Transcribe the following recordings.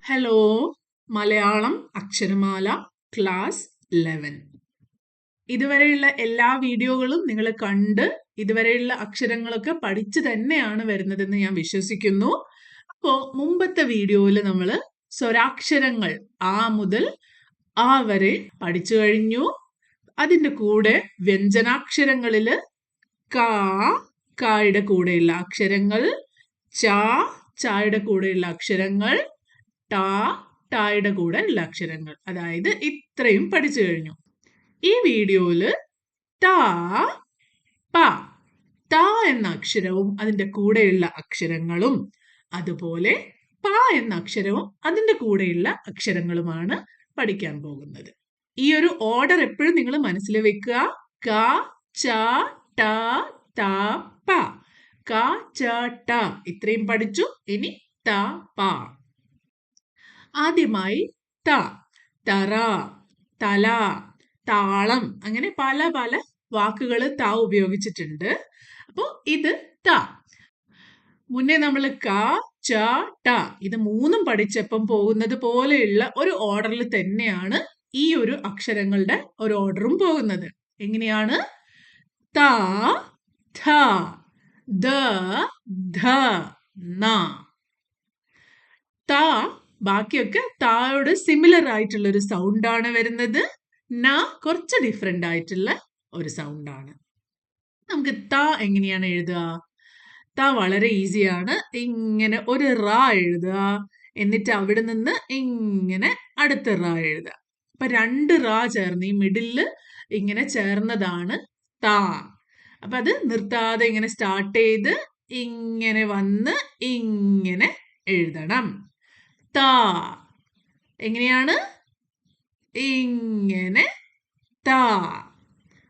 Hello Malayalam അക്ഷരമാല class 11. ഇതുവരെയുള്ള എല്ലാ വീഡിയോകളും നിങ്ങൾ കണ്ട് ഇതുവരെയുള്ള അക്ഷരങ്ങളൊക്കെ പഠിച്ചു തന്നെയാണ് വരുന്നതെന്ന് ഞാൻ വിശ്വസിക്കുന്നു. അപ്പോൾ മുമ്പത്തെ വീഡിയോയിൽ നമ്മൾ സ്വരാക്ഷരങ്ങൾ ആ മുതൽ ആ വരെ പഠിച്ചു കഴിഞ്ഞു. അതിൻ്റെ കൂടെ വ്യഞ്ജനാക്ഷരങ്ങളിൽ കാ കായുടെ കൂടെയുള്ള അക്ഷരങ്ങൾ, ചാ ചായുടെ കൂടെയുള്ള അക്ഷരങ്ങൾ, ടാ ടായുടെ കൂടെ ഉള്ള അക്ഷരങ്ങൾ, അതായത് ഇത്രയും പഠിച്ചു കഴിഞ്ഞു. ഈ വീഡിയോയില് താ പ താ എന്ന അക്ഷരവും അതിൻ്റെ കൂടെയുള്ള അക്ഷരങ്ങളും അതുപോലെ പ എന്ന അക്ഷരവും അതിൻ്റെ കൂടെയുള്ള അക്ഷരങ്ങളുമാണ് പഠിക്കാൻ പോകുന്നത്. ഈ ഒരു ഓർഡർ എപ്പോഴും നിങ്ങൾ മനസ്സിൽ വെക്കുക. ക ച ട ത പ. ക ച ട ഇത്രയും പഠിച്ചു. ഇനി ത പ. ആദ്യമായി ത, തറ, തല, താളം, അങ്ങനെ പല പല വാക്കുകൾ ത ഉപയോഗിച്ചിട്ടുണ്ട്. അപ്പോൾ ഇത് ത. മുന്നേ നമ്മൾ ക ച ട ഇത് മൂന്നും പഠിച്ചപ്പം പോകുന്നത് പോലെയുള്ള ഒരു ഓർഡറിൽ തന്നെയാണ് ഈ ഒരു അക്ഷരങ്ങളുടെ ഒരു ഓർഡറും പോകുന്നത്. എങ്ങനെയാണ്? ത ഥ ദ ധ ന. ത ബാക്കിയൊക്കെ തായോട് സിമിലർ ആയിട്ടുള്ള ഒരു സൗണ്ടാണ് വരുന്നത്. ന കുറച്ച് ഡിഫറെന്റ് ആയിട്ടുള്ള ഒരു സൗണ്ടാണ്. നമുക്ക് ത എങ്ങനെയാണ് എഴുതുക? ത വളരെ ഈസിയാണ്. ഇങ്ങനെ ഒരു റ എഴുതുക, എന്നിട്ട് അവിടെ നിന്ന് ഇങ്ങനെ അടുത്ത റ എഴുതുക. അപ്പൊ രണ്ട് റ ചേർന്ന് ഈ മിഡില് ഇങ്ങനെ ചേർന്നതാണ് ത. അപ്പൊ അത് നിർത്താതെ ഇങ്ങനെ സ്റ്റാർട്ട് ചെയ്ത് ഇങ്ങനെ വന്ന് ഇങ്ങനെ എഴുതണം. ത എങ്ങനെയാണ്? ഇങ്ങനെ ത.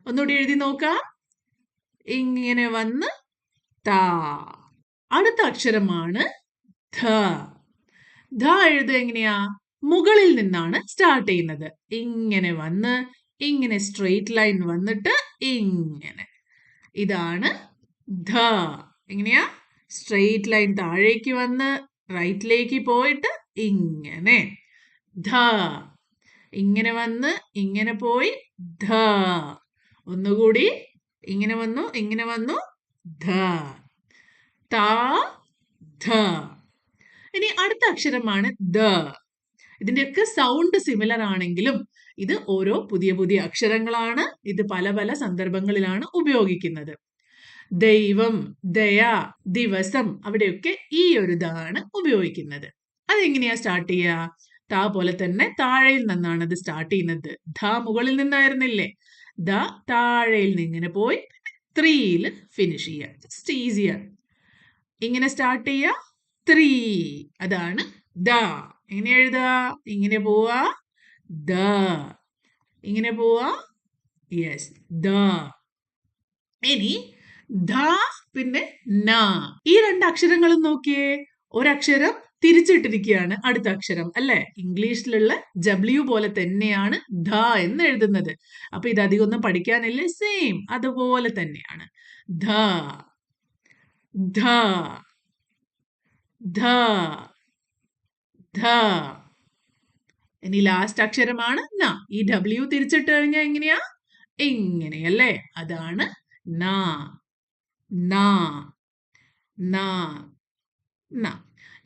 ഒന്നുകൂടി എഴുതി നോക്കാം. ഇങ്ങനെ വന്ന് ത. അടുത്ത അക്ഷരമാണ് ധ. ധ എഴുതുക എങ്ങനെയാ? മുകളിൽ നിന്നാണ് സ്റ്റാർട്ട് ചെയ്യുന്നത്. ഇങ്ങനെ വന്ന് ഇങ്ങനെ സ്ട്രെയിറ്റ് ലൈൻ വന്നിട്ട് ഇങ്ങനെ. ഇതാണ് ധ. എങ്ങനെയാ? സ്ട്രെയിറ്റ് ലൈൻ താഴേക്ക് വന്ന് റൈറ്റിലേക്ക് പോയിട്ട് ഇങ്ങനെ ധ. ഇങ്ങനെ വന്ന് ഇങ്ങനെ പോയി ധ. ഒന്നുകൂടി ഇങ്ങനെ വന്നു ഇങ്ങനെ വന്നു ധ. ത ധ. ഇനി അടുത്ത അക്ഷരമാണ് ദ. ഇതിന്റെയൊക്കെ സൗണ്ട് സിമിലർ ആണെങ്കിലും ഇത് ഓരോ പുതിയ പുതിയ അക്ഷരങ്ങളാണ്. ഇത് പല പല സന്ദർഭങ്ങളിലാണ് ഉപയോഗിക്കുന്നത്. ദൈവം, ദയ, ദിവസം, അവിടെയൊക്കെ ഈ ഒരു താണ് ഉപയോഗിക്കുന്നത്. അതെങ്ങനെയാ സ്റ്റാർട്ട് ചെയ്യുക? ത പോലെ തന്നെ താഴെയിൽ നിന്നാണ് അത് സ്റ്റാർട്ട് ചെയ്യുന്നത്. ധ മുകളിൽ നിന്നായിരുന്നില്ലേ? ദ താഴെയിൽ നിന്ന് ഇങ്ങനെ പോയി 3 ഫിനിഷ് ചെയ്യുക. ജസ്റ്റ് ഈസിയാണ്. ഇങ്ങനെ സ്റ്റാർട്ട് ചെയ്യുക 3. അതാണ് ദ. എങ്ങനെ എഴുതുക? ഇങ്ങനെ പോവാ ദ. ഇങ്ങനെ പോവാ യെസ് ദ. ഇനി ധ പിന്നെ ന. ഈ രണ്ട് അക്ഷരങ്ങളും നോക്കിയേ. ഒരക്ഷരം തിരിച്ചിട്ടിരിക്കുകയാണ് അടുത്ത അക്ഷരം, അല്ലെ? ഇംഗ്ലീഷിലുള്ള W പോലെ തന്നെയാണ് ധ എന്ന് എഴുതുന്നത്. അപ്പൊ ഇത് അധികം ഒന്നും പഠിക്കാനില്ല. സെയിം അതുപോലെ തന്നെയാണ്. ധ ധ ധ ധ. ഇനി ലാസ്റ്റ് അക്ഷരമാണ് ന. ഈ W തിരിച്ചിട്ട് കഴിഞ്ഞാൽ എങ്ങനെയാ? ഇങ്ങനെയല്ലേ? അതാണ് ന ന ന ന.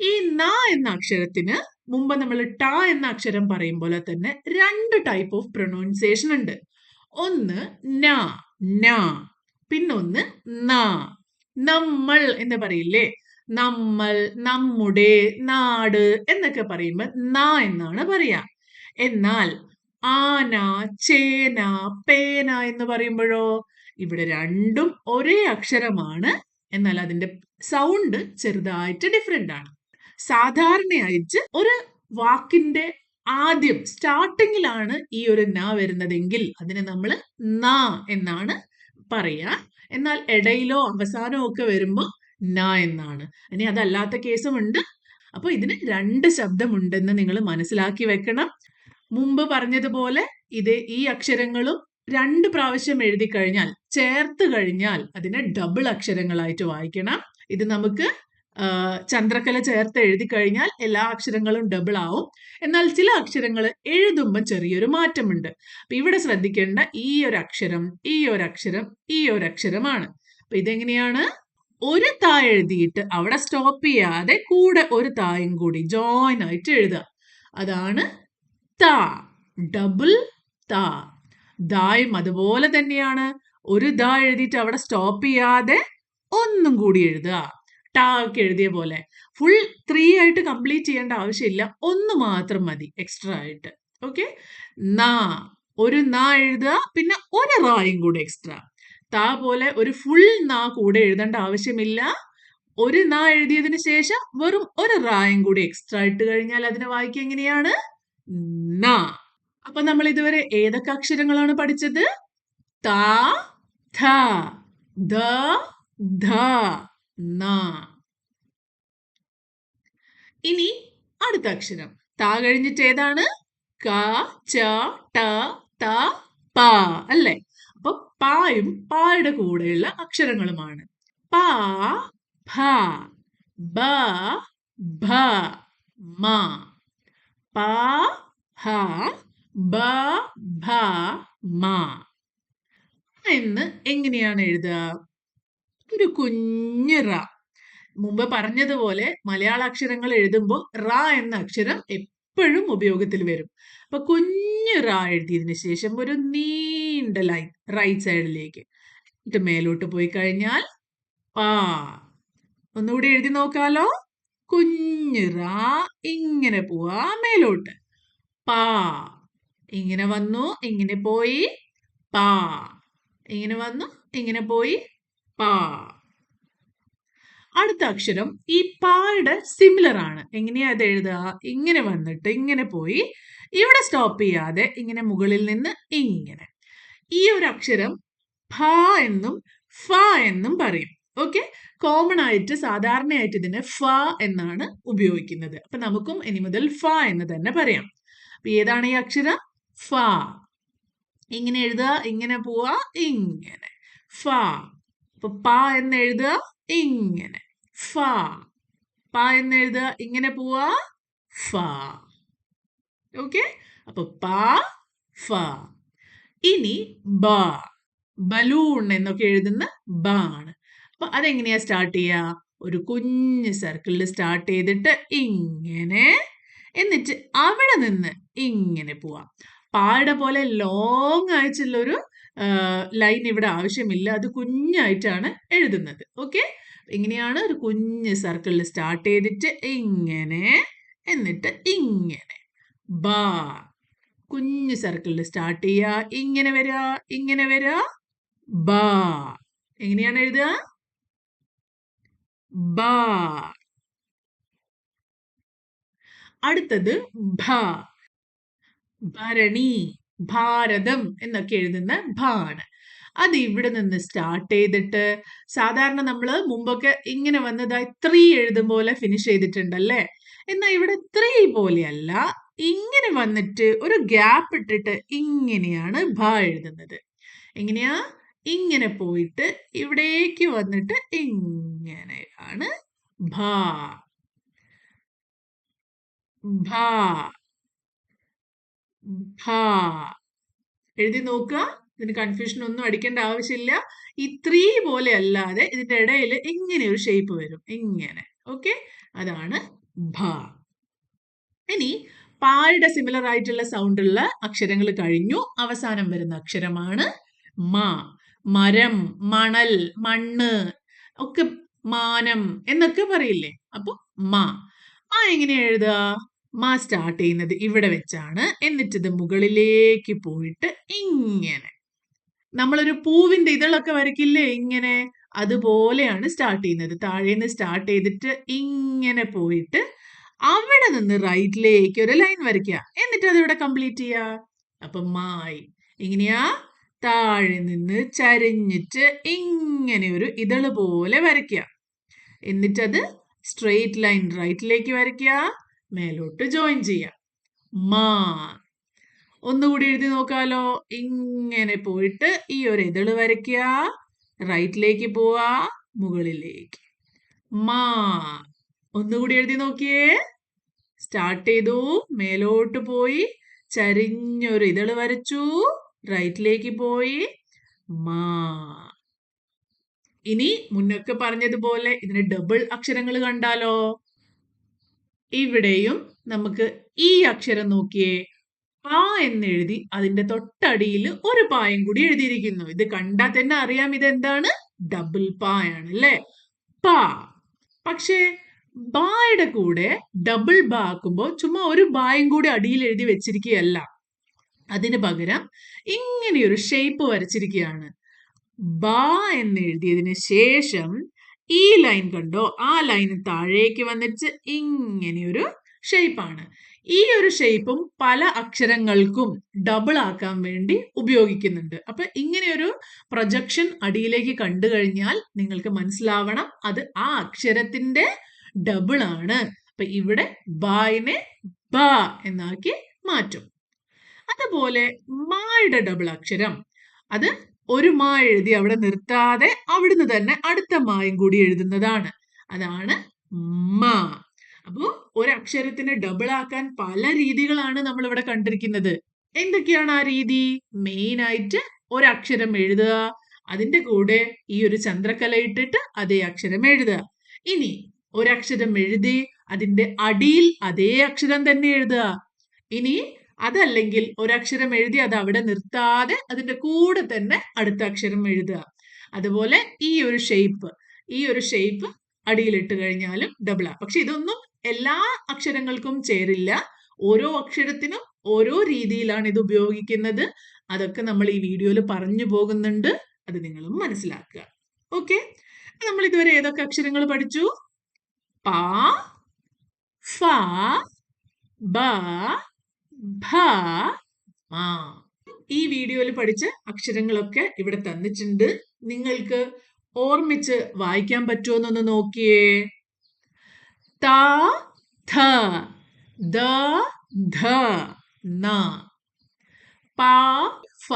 ഈ ന എന്ന അക്ഷരത്തിന് മുമ്പ് നമ്മൾ ട എന്ന അക്ഷരം പറയുമ്പോൾ തന്നെ 2 ടൈപ്പ് ഓഫ് പ്രൊനൗൺസിയേഷൻ ഉണ്ട്. ഒന്ന് ന ന, പിന്നൊന്ന് ന. നമ്മൾ എന്ന് പറയില്ലേ? നമ്മൾ, നമ്മുടെ, നാട് എന്നൊക്കെ പറയുമ്പോൾ ന എന്നാണ് പറയാ. എന്നാൽ ആന, ചേന, പേന എന്ന് പറയുമ്പോഴോ ഇവിടെ രണ്ടും ഒരേ അക്ഷരമാണ്. എന്നാൽ അതിന്റെ സൗണ്ട് ചെറുതായിട്ട് ഡിഫറെന്റ് ആണ്. സാധാരണയായിട്ട് ഒരു വാക്കിന്റെ ആദ്യം സ്റ്റാർട്ടിങ്ങിലാണ് ഈ ഒരു ന വരുന്നതെങ്കിൽ അതിനെ നമ്മൾ ന എന്നാണ് പറയാ. എന്നാൽ ഇടയിലോ അവസാനമോ ഒക്കെ വരുമ്പോൾ ന എന്നാണ്. ഇനി അതല്ലാത്ത കേസും ഉണ്ട്. അപ്പൊ ഇതിന് 2 ശബ്ദമുണ്ടെന്ന് നിങ്ങൾ മനസ്സിലാക്കി വെക്കണം. മുമ്പ് പറഞ്ഞതുപോലെ ഈ അക്ഷരങ്ങളും 2 പ്രാവശ്യം എഴുതി കഴിഞ്ഞാൽ, ചേർത്ത് കഴിഞ്ഞാൽ അതിനെ ഡബിൾ അക്ഷരങ്ങളായിട്ട് വായിക്കണം. ഇത് നമുക്ക് ചന്ദ്രക്കല ചേർത്ത് എഴുതി കഴിഞ്ഞാൽ എല്ലാ അക്ഷരങ്ങളും ഡബിൾ ആവും. എന്നാൽ ചില അക്ഷരങ്ങൾ എഴുതുമ്പോൾ ചെറിയൊരു മാറ്റമുണ്ട്. അപ്പൊ ഇവിടെ ശ്രദ്ധിക്കേണ്ട ഈ ഒരു അക്ഷരം, ഈ ഒരു അക്ഷരം, ഈ ഒരു അക്ഷരമാണ്. അപ്പൊ ഇതെങ്ങനെയാണ്? ഒരു താ എഴുതിയിട്ട് അവിടെ സ്റ്റോപ്പ് ചെയ്യാതെ കൂടെ ഒരു തായും കൂടി ജോയിൻ ആയിട്ട് എഴുതുക. അതാണ് താ, ഡബിൾ താ. ദായും അതുപോലെ തന്നെയാണ്. ഒരു ദാ എഴുതിയിട്ട് അവിടെ സ്റ്റോപ്പ് ചെയ്യാതെ ഒന്നും കൂടി എഴുതുക. ടാ ഒക്കെ എഴുതിയ പോലെ ഫുൾ 3 ആയിട്ട് കംപ്ലീറ്റ് ചെയ്യേണ്ട ആവശ്യമില്ല, ഒന്ന് മാത്രം മതി എക്സ്ട്രാ ആയിട്ട്. ഓക്കെ, നാ, ഒരു നാ എഴുതുക, പിന്നെ ഒരു റായും കൂടെ എക്സ്ട്രാ. താ പോലെ ഒരു ഫുൾ നാ കൂടെ എഴുതേണ്ട ആവശ്യമില്ല. ഒരു നാ എഴുതിയതിനു ശേഷം വെറും ഒരു റായും കൂടി എക്സ്ട്രാ ഇട്ട് കഴിഞ്ഞാൽ അതിനെ വായിക്കുക എങ്ങനെയാണ്? നാ. അപ്പൊ നമ്മൾ ഇതുവരെ ഏതൊക്കെ അക്ഷരങ്ങളാണ് പഠിച്ചത്? താ, ഥ, ദ, ധ, ന. ഇനി അടുത്ത അക്ഷരം താ കഴിഞ്ഞിട്ട് ഏതാണ്? ക, ച, ട, ത, പ അല്ലേ? അപ്പൊ പായും പായുടെ കൂടെയുള്ള അക്ഷരങ്ങളുമാണ്. പ, ഭ, ബ, ഭ, മ. പ, ഭ, ബ, ഭ, മ എന്ന് എങ്ങനെയാണ് എഴുതുക? ഒരു കുഞ്ഞ് റ. മുമ്പ് പറഞ്ഞതുപോലെ മലയാള അക്ഷരങ്ങൾ എഴുതുമ്പോൾ റ എന്ന അക്ഷരം എപ്പോഴും ഉപയോഗത്തിൽ വരും. അപ്പൊ കുഞ്ഞ് റ എഴുതിയതിനു ശേഷം ഒരു നീണ്ട ലൈൻ റൈറ്റ് സൈഡിലേക്ക് ഇത് മേലോട്ട് പോയി കഴിഞ്ഞാൽ പാ. ഒന്നുകൂടി എഴുതി നോക്കാലോ. കുഞ്ഞ് റ ഇങ്ങനെ പോവാ മേലോട്ട്. പാ. ഇങ്ങനെ വന്നു, ഇങ്ങനെ പോയി, പാ. ഇങ്ങനെ വന്നു, ഇങ്ങനെ പോയി, പാ. അടുത്ത അക്ഷരം ഈ പായുടെ സിമിലർ ആണ്. എങ്ങനെയാ അത് എഴുതുക? ഇങ്ങനെ വന്നിട്ട് ഇങ്ങനെ പോയി ഇവിടെ സ്റ്റോപ്പ് ചെയ്യാതെ ഇങ്ങനെ മുകളിൽ നിന്ന് ഇങ്ങനെ. ഈ ഒരു അക്ഷരം ഭ എന്നും ഫ എന്നും പറയും. ഓക്കെ, കോമൺ ആയിട്ട് സാധാരണയായിട്ട് ഇതിന് ഫ എന്നാണ് ഉപയോഗിക്കുന്നത്. അപ്പൊ നമുക്കും ഇനി മുതൽ ഫ എന്ന് തന്നെ പറയാം. അപ്പൊ ഏതാണ് ഈ അക്ഷരം? ഫ. ഇങ്ങനെ എഴുതുക, ഇങ്ങനെ പോവാ, ഇങ്ങനെ ഫ. അപ്പൊ പ എന്ന് എഴുതുക ഇങ്ങനെ ഫ. പ എന്ന് എഴുതുക ഇങ്ങനെ പോവാ, ഫ. ഓക്കെ, അപ്പൊ പ, ഫ. ഇനി ബ. ബലൂൺ എന്നൊക്കെ എഴുതുന്ന ബ ആണ്. അപ്പൊ അതെങ്ങനെയാ സ്റ്റാർട്ട് ചെയ്യാ? ഒരു കുഞ്ഞ് സർക്കിളിൽ സ്റ്റാർട്ട് ചെയ്തിട്ട് ഇങ്ങനെ, എന്നിട്ട് അവിടെ നിന്ന് ഇങ്ങനെ പോവാം. പായുടെ പോലെ ലോങ് ആയിട്ടുള്ള ഒരു ലൈൻ ഇവിടെ ആവശ്യമില്ല, അത് കുഞ്ഞായിട്ടാണ് എഴുതുന്നത്. ഓക്കെ, ഇങ്ങനെയാണ് ഒരു കുഞ്ഞ് സർക്കിളിൽ സ്റ്റാർട്ട് ചെയ്തിട്ട് ഇങ്ങനെ, എന്നിട്ട് ഇങ്ങനെ ബാ. കുഞ്ഞ് സർക്കിളിൽ സ്റ്റാർട്ട് ചെയ്യുക, ഇങ്ങനെ വരിക, ഇങ്ങനെ വരിക, ബാ. എങ്ങനെയാണ് എഴുതുക? ബാ. അടുത്തത് ഭ. ഭരണി, ഭാരതം എന്നൊക്കെ എഴുതുന്ന ഭ ആണ്. അത് ഇവിടെ നിന്ന് സ്റ്റാർട്ട് ചെയ്തിട്ട് സാധാരണ നമ്മൾ മുമ്പൊക്കെ ഇങ്ങനെ വന്നതായി 3 എഴുതും പോലെ ഫിനിഷ് ചെയ്തിട്ടുണ്ടല്ലേ. എന്നാൽ ഇവിടെ 3 പോലെയല്ല, ഇങ്ങനെ വന്നിട്ട് ഒരു ഗ്യാപ്പ് ഇട്ടിട്ട് ഇങ്ങനെയാണ് ഭ എഴുതുന്നത്. എങ്ങനെയാ? ഇങ്ങനെ പോയിട്ട് ഇവിടേക്ക് വന്നിട്ട് ഇങ്ങനെയാണ് ഭ. ഭ, ഭ. എഴുതി നോക്കുക. ഇതിന് കൺഫ്യൂഷൻ ഒന്നും അടിക്കേണ്ട ആവശ്യമില്ല. ഈ 3 പോലെ അല്ലാതെ ഇതിന്റെ ഇടയിൽ ഇങ്ങനെ ഒരു ഷേപ്പ് വരും, ഇങ്ങനെ. ഓക്കെ, അതാണ് ഭ. ഇനി പായുടെ സിമിലർ ആയിട്ടുള്ള സൗണ്ടുള്ള അക്ഷരങ്ങൾ കഴിഞ്ഞു. അവസാനം വരുന്ന അക്ഷരമാണ് മ. മരം, മണൽ, മണ്ണ് ഒക്കെ മാനം എന്നൊക്കെ പറയില്ലേ. അപ്പൊ മ. എങ്ങനെ എഴുതുക? മ സ്റ്റാർട്ട് ചെയ്യുന്നത് ഇവിടെ വെച്ചാണ്. എന്നിട്ട് ഇത് മുകളിലേക്ക് പോയിട്ട് ഇങ്ങനെ. നമ്മളൊരു പൂവിന്റെ ഇതളൊക്കെ വരയ്ക്കില്ലേ ഇങ്ങനെ, അതുപോലെയാണ് സ്റ്റാർട്ട് ചെയ്യുന്നത്. താഴേന്ന് സ്റ്റാർട്ട് ചെയ്തിട്ട് ഇങ്ങനെ പോയിട്ട് അവിടെ നിന്ന് റൈറ്റിലേക്ക് ഒരു ലൈൻ വരയ്ക്കുക, എന്നിട്ട് അത് ഇവിടെ കംപ്ലീറ്റ് ചെയ്യുക. അപ്പൊ മായി. ഇങ്ങനെയാ? താഴെ നിന്ന് ചരിഞ്ഞിട്ട് ഇങ്ങനെ ഒരു ഇതള് പോലെ വരയ്ക്കുക, എന്നിട്ടത് സ്ട്രെയിറ്റ് ലൈൻ റൈറ്റിലേക്ക് വരയ്ക്കുക, മേലോട്ട് ജോയിൻ ചെയ്യുക. മാ. ഒന്നുകൂടി എഴുതി നോക്കാലോ. ഇങ്ങനെ പോയിട്ട് ഈ ഒരു ഇതള് വരയ്ക്കുക, റൈറ്റിലേക്ക് പോവാ, മുകളിലേക്ക്. മാ. ഒന്നുകൂടി എഴുതി നോക്കിയേ. സ്റ്റാർട്ട് ചെയ്തു, മേലോട്ട് പോയി, ചരിഞ്ഞൊരു ഇതള് വരച്ചു, റൈറ്റിലേക്ക് പോയി, മാ. ഇനി മുന്നൊക്കെ പറഞ്ഞതുപോലെ ഇതിന് ഡബിൾ അക്ഷരങ്ങൾ കണ്ടാലോ? ഇവിടെയും നമുക്ക് ഈ അക്ഷരം നോക്കിയേ, പ എന്നെഴുതി അതിന്റെ തൊട്ടടിയിൽ ഒരു പായും കൂടി എഴുതിയിരിക്കുന്നു. ഇത് കണ്ടാൽ തന്നെ അറിയാം ഇതെന്താണ്? ഡബിൾ പായാണ് അല്ലേ? പ. പക്ഷേ ബായുടെ കൂടെ ഡബിൾ ബാ ആക്കുമ്പോൾ ചുമ്മാ ഒരു ബായും കൂടി അടിയിൽ എഴുതി വെച്ചിരിക്കുകയല്ല. അതിന് പകരം ഇങ്ങനെയൊരു ഷേപ്പ് വരച്ചിരിക്കുകയാണ്. ബാ എന്ന് എഴുതിയതിന് ശേഷം ഈ ലൈൻ കണ്ടോ? ആ ലൈന് താഴേക്ക് വന്നിട്ട് ഇങ്ങനെയൊരു ഷേപ്പാണ്. ഈ ഒരു ഷേപ്പും പല അക്ഷരങ്ങൾക്കും ഡബിൾ ആക്കാൻ വേണ്ടി ഉപയോഗിക്കുന്നുണ്ട്. അപ്പൊ ഇങ്ങനെയൊരു പ്രൊജക്ഷൻ അടിയിലേക്ക് കണ്ടു കഴിഞ്ഞാൽ നിങ്ങൾക്ക് മനസ്സിലാവണം അത് ആ അക്ഷരത്തിന്റെ ഡബിൾ ആണ്. അപ്പൊ ഇവിടെ ബായിനെ ബ എന്നാക്കി മാറ്റും. അതുപോലെ മായുടെ ഡബിൾ അക്ഷരം, അത് ഒരു മാ എഴുതി അവിടെ നിർത്താതെ അവിടുന്ന് തന്നെ അടുത്ത മായും കൂടി എഴുതുന്നതാണ്. അതാണ് മ. അപ്പോ ഒരക്ഷരത്തിന് ഡബിൾ ആക്കാൻ പല രീതികളാണ് നമ്മൾ ഇവിടെ കണ്ടിരിക്കുന്നത്. എന്തൊക്കെയാണ് ആ രീതി? മെയിൻ ആയിട്ട് ഒരക്ഷരം എഴുതുക, അതിന്റെ കൂടെ ഈ ഒരു ചന്ദ്രക്കല ഇട്ടിട്ട് അതേ അക്ഷരം എഴുതുക. ഇനി ഒരക്ഷരം എഴുതി അതിന്റെ അടിയിൽ അതേ അക്ഷരം തന്നെ എഴുതുക. ഇനി അതല്ലെങ്കിൽ ഒരക്ഷരം എഴുതി അത് അവിടെ നിർത്താതെ അതിന്റെ കൂടെ തന്നെ അടുത്ത അക്ഷരം എഴുതുക. അതുപോലെ ഈ ഒരു ഷേപ്പ് അടിയിലിട്ട് കഴിഞ്ഞാലും ഡബിളാ. പക്ഷെ ഇതൊന്നും എല്ലാ അക്ഷരങ്ങൾക്കും ചേരില്ല. ഓരോ അക്ഷരത്തിനും ഓരോ രീതിയിലാണ് ഇത് ഉപയോഗിക്കുന്നത്. അതൊക്കെ നമ്മൾ ഈ വീഡിയോയിൽ പറഞ്ഞു പോകുന്നുണ്ട്. അത് നിങ്ങളും മനസ്സിലാക്കുക. ഓക്കെ, നമ്മൾ ഇതുവരെ ഏതൊക്കെ അക്ഷരങ്ങൾ പഠിച്ചു? പ, ഫ, ബ, ഭ, മ. ഈ വീഡിയോയിൽ പഠിച്ച അക്ഷരങ്ങളൊക്കെ ഇവിടെ തന്നിട്ടുണ്ട്. നിങ്ങൾക്ക് ഓർമ്മിച്ച് വായിക്കാൻ പറ്റുമോന്നൊന്ന് നോക്കിയേ. ത, ഥ, ദ, ധ, ന. പ, ഫ,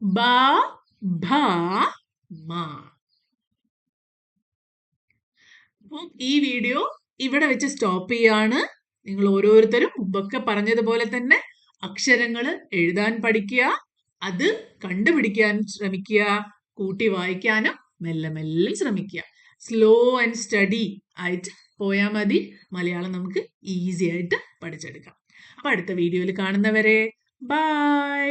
ബ, ഭ, മ. ഈ വീഡിയോ ഇവിടെ വെച്ച് സ്റ്റോപ്പ് ചെയ്യാണ്. നിങ്ങൾ ഓരോരുത്തരും മുമ്പൊക്കെ പറഞ്ഞതുപോലെ തന്നെ അക്ഷരങ്ങൾ എഴുതാൻ പഠിക്കുക, അത് കണ്ടുപിടിക്കാൻ ശ്രമിക്കുക, കൂട്ടി വായിക്കാനും മെല്ലെ മെല്ലെ ശ്രമിക്കുക. സ്ലോ ആൻഡ് സ്റ്റഡി ആയിട്ട് പോയാൽ മതി. മലയാളം നമുക്ക് ഈസി ആയിട്ട് പഠിച്ചെടുക്കാം. അപ്പൊ അടുത്ത വീഡിയോയിൽ കാണുന്നവരെ ബൈ.